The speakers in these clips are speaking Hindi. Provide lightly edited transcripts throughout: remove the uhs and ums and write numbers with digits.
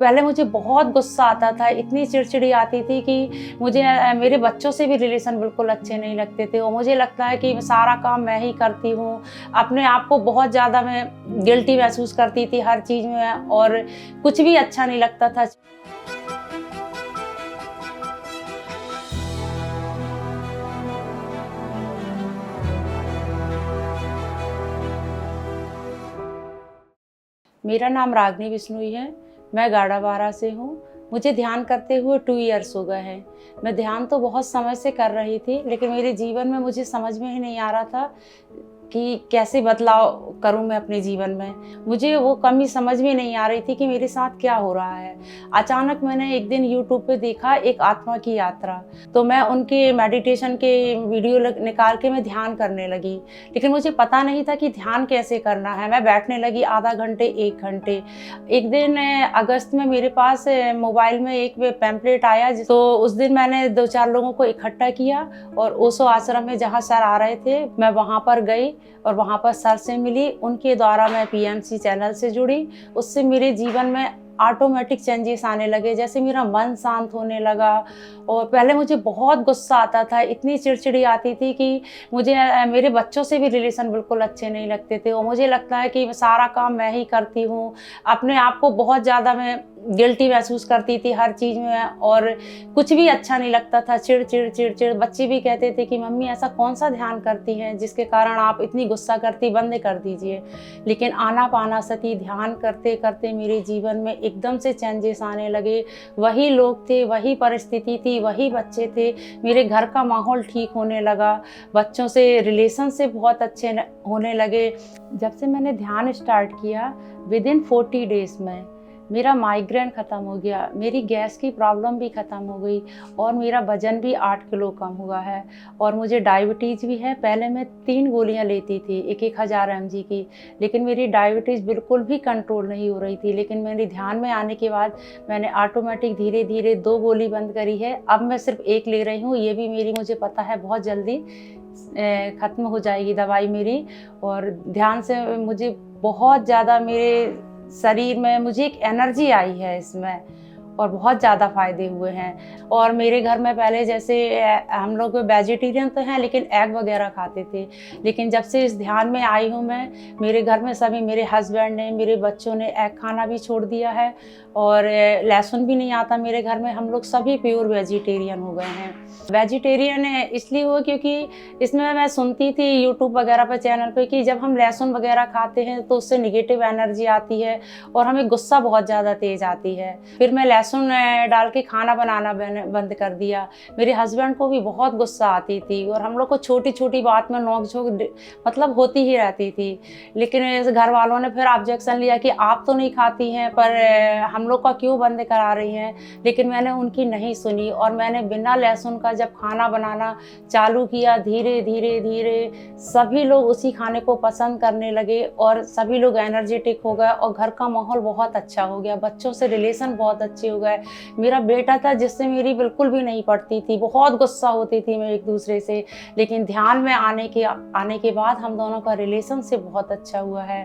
पहले मुझे बहुत गुस्सा आता था, इतनी चिड़चिड़ी आती थी कि मुझे मेरे बच्चों से भी रिलेशन बिल्कुल अच्छे नहीं लगते थे और मुझे लगता है कि सारा काम मैं ही करती हूँ। अपने आप को बहुत ज़्यादा मैं गिल्टी महसूस करती थी हर चीज़ में और कुछ भी अच्छा नहीं लगता था। मेरा नाम रागनी बिश्नोई है। मैं गाड़ावारा से हूँ। मुझे ध्यान करते हुए 2 इयर्स हो गए हैं। मैं ध्यान तो बहुत समय से कर रही थी, लेकिन मेरे जीवन में मुझे समझ में ही नहीं आ रहा था कि कैसे बदलाव करूँ मैं अपने जीवन में। मुझे वो कमी समझ में नहीं आ रही थी कि मेरे साथ क्या हो रहा है। अचानक मैंने एक दिन यूट्यूब पे देखा एक आत्मा की यात्रा, तो मैं उनके मेडिटेशन के वीडियो निकाल के मैं ध्यान करने लगी। लेकिन मुझे पता नहीं था कि ध्यान कैसे करना है। मैं बैठने लगी आधा घंटे, 1 घंटे। एक दिन अगस्त में मेरे पास मोबाइल में एक पैम्पलेट आया, तो उस दिन मैंने 2-4 लोगों को इकट्ठा किया और ओशो आश्रम में जहाँ सर आ रहे थे, मैं वहाँ पर गई और वहाँ पर सर से मिली। उनके द्वारा मैं पीएमसी चैनल से जुड़ी। उससे मेरे जीवन में ऑटोमेटिक चेंजेस आने लगे, जैसे मेरा मन शांत होने लगा। और पहले मुझे बहुत गुस्सा आता था, इतनी चिड़चिड़ी आती थी कि मुझे मेरे बच्चों से भी रिलेशन बिल्कुल अच्छे नहीं लगते थे और मुझे लगता है कि सारा काम मैं ही करती हूँ। अपने आप को बहुत ज़्यादा मैं गिल्टी महसूस करती थी हर चीज़ में और कुछ भी अच्छा नहीं लगता था। चिड़-चिड़, चिड़-चिड़। बच्चे भी कहते थे कि मम्मी ऐसा कौन-सा ध्यान करती हैं जिसके कारण आप इतनी गुस्सा करती, बंद कर दीजिए। लेकिन आनापानासती ध्यान करते-करते मेरे जीवन में एकदम से चेंजेस आने लगे। वही लोग थे, वही परिस्थिति थी, वही बच्चे थे। मेरे घर का माहौल ठीक होने लगा। बच्चों से रिलेशन से बहुत अच्छे होने लगे। जब से मैंने ध्यान स्टार्ट किया, विदिन 40 डेज़ में मेरा माइग्रेन ख़त्म हो गया, मेरी गैस की प्रॉब्लम भी ख़त्म हो गई और मेरा वज़न भी 8 किलो कम हुआ है। और मुझे डायबिटीज़ भी है। पहले मैं 3 गोलियां लेती थी, 1000 mg की, लेकिन मेरी डायबिटीज़ बिल्कुल भी कंट्रोल नहीं हो रही थी। लेकिन मेरे ध्यान में आने के बाद मैंने ऑटोमेटिक धीरे-धीरे 2 गोली बंद करी है। अब मैं सिर्फ 1 ले रही हूँ। ये भी मेरी, मुझे पता है, बहुत जल्दी ख़त्म हो जाएगी दवाई मेरी। और ध्यान से मुझे बहुत ज़्यादा मेरे शरीर में मुझे एक एनर्जी आई है इसमें और बहुत ज़्यादा फ़ायदे हुए हैं। और मेरे घर में पहले जैसे हम लोग वेजिटेरियन तो हैं, लेकिन एग वगैरह खाते थे। लेकिन जब से इस ध्यान में आई हूँ मैं, मेरे घर में सभी, मेरे हस्बैंड ने, मेरे बच्चों ने एग खाना भी छोड़ दिया है और लहसुन भी नहीं आता मेरे घर में। हम लोग सभी प्योर वेजिटेरियन हो गए हैं। वेजिटेरियन इसलिए हुआ क्योंकि इसमें मैं सुनती थी यूट्यूब वगैरह पर, चैनल पे, कि जब हम लहसुन वगैरह खाते हैं तो उससे निगेटिव एनर्जी आती है और हमें गुस्सा बहुत ज़्यादा तेज आती है। फिर मैं लहसुन डाल के खाना बनाना बंद कर दिया। मेरे हस्बैंड को भी बहुत गुस्सा आती थी और हम लोग को छोटी छोटी बात में नोक-झोंक मतलब होती ही रहती थी। लेकिन घर वालों ने फिर ऑब्जेक्शन लिया कि आप तो नहीं खाती हैं, पर हम लोग का क्यों बंद करा रही हैं। लेकिन मैंने उनकी नहीं सुनी और मैंने बिना लहसुन का जब खाना बनाना चालू किया, धीरे धीरे धीरे सभी लोग उसी खाने को पसंद करने लगे और सभी लोग एनर्जेटिक हो गए और घर का माहौल बहुत अच्छा हो गया। बच्चों से रिलेशन बहुत अच्छे हो गए। मेरा बेटा था जिससे मेरी बिल्कुल भी नहीं पड़ती थी, बहुत गुस्सा होती थी मैं एक दूसरे से। लेकिन ध्यान में आने के बाद हम दोनों का रिलेशनशिप बहुत अच्छा हुआ है।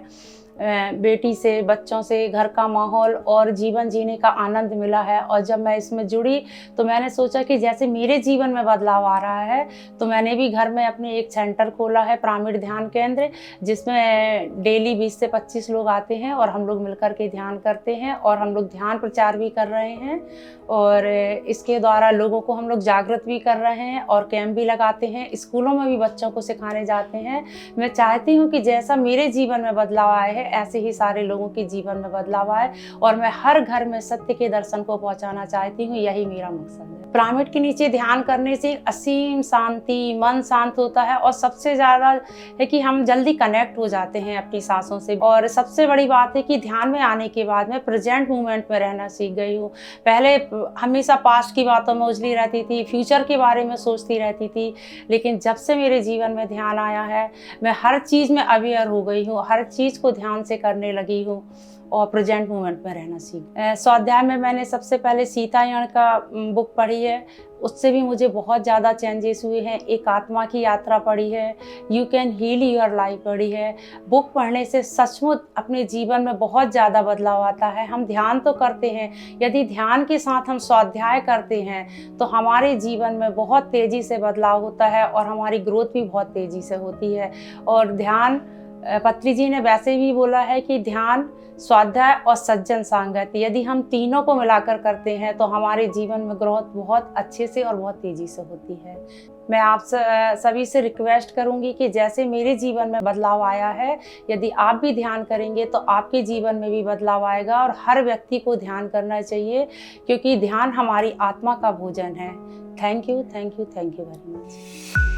बेटी से, बच्चों से, घर का माहौल और जीवन जीने का आनंद मिला है। और जब मैं इसमें जुड़ी तो मैंने सोचा कि जैसे मेरे जीवन में बदलाव आ रहा है, तो मैंने भी घर में अपने एक सेंटर खोला है, प्रामिड ध्यान केंद्र, जिसमें डेली 20 से 25 लोग आते हैं और हम लोग मिलकर के ध्यान करते हैं और हम लोग ध्यान प्रचार भी कर रहे हैं। और इसके द्वारा लोगों को हम लोग जागृत भी कर रहे हैं और कैंप भी लगाते हैं, स्कूलों में भी बच्चों को सिखाने जाते हैं। मैं चाहती हूँ कि जैसा मेरे जीवन में बदलाव आए हैं, ऐसे ही सारे लोगों के जीवन में बदलाव आए और मैं हर घर में सत्य के दर्शन को पहुंचाना चाहती हूँ। यही मेरा मकसद है। पिरामिड के नीचे ध्यान करने से असीम शांति, मन शांत होता है और सबसे ज़्यादा है कि हम जल्दी कनेक्ट हो जाते हैं अपनी सांसों से। और सबसे बड़ी बात है कि ध्यान में आने के बाद मैं प्रेजेंट मोमेंट में रहना सीख गई हूँ। पहले हमेशा पास्ट की बातों में उलझी रहती थी, फ्यूचर के बारे में सोचती रहती थी। लेकिन जब से मेरे जीवन में ध्यान आया है, मैं हर चीज़ में अवेयर हो गई हूँ, हर चीज़ को ध्यान से करने लगी हूँ और प्रेजेंट मोमेंट में रहना स्वाध्याय में मैंने सबसे पहले सीतायण का बुक पढ़ी है, उससे भी मुझे बहुत ज़्यादा चेंजेस हुए हैं। एक आत्मा की यात्रा पढ़ी है, you can heal your life पढ़ी है। बुक पढ़ने से सचमुच अपने जीवन में बहुत ज़्यादा बदलाव आता है। हम ध्यान तो करते हैं, यदि ध्यान के साथ हम स्वाध्याय करते हैं तो हमारे जीवन में बहुत तेज़ी से बदलाव होता है और हमारी ग्रोथ भी बहुत तेज़ी से होती है। और ध्यान, पत्री जी ने वैसे भी बोला है कि ध्यान, स्वाध्याय और सज्जन सांगत, यदि हम तीनों को मिलाकर करते हैं तो हमारे जीवन में ग्रोथ बहुत अच्छे से और बहुत तेज़ी से होती है। मैं आप सभी से रिक्वेस्ट करूंगी कि जैसे मेरे जीवन में बदलाव आया है, यदि आप भी ध्यान करेंगे तो आपके जीवन में भी बदलाव आएगा। और हर व्यक्ति को ध्यान करना चाहिए, क्योंकि ध्यान हमारी आत्मा का भोजन है। Thank you very much.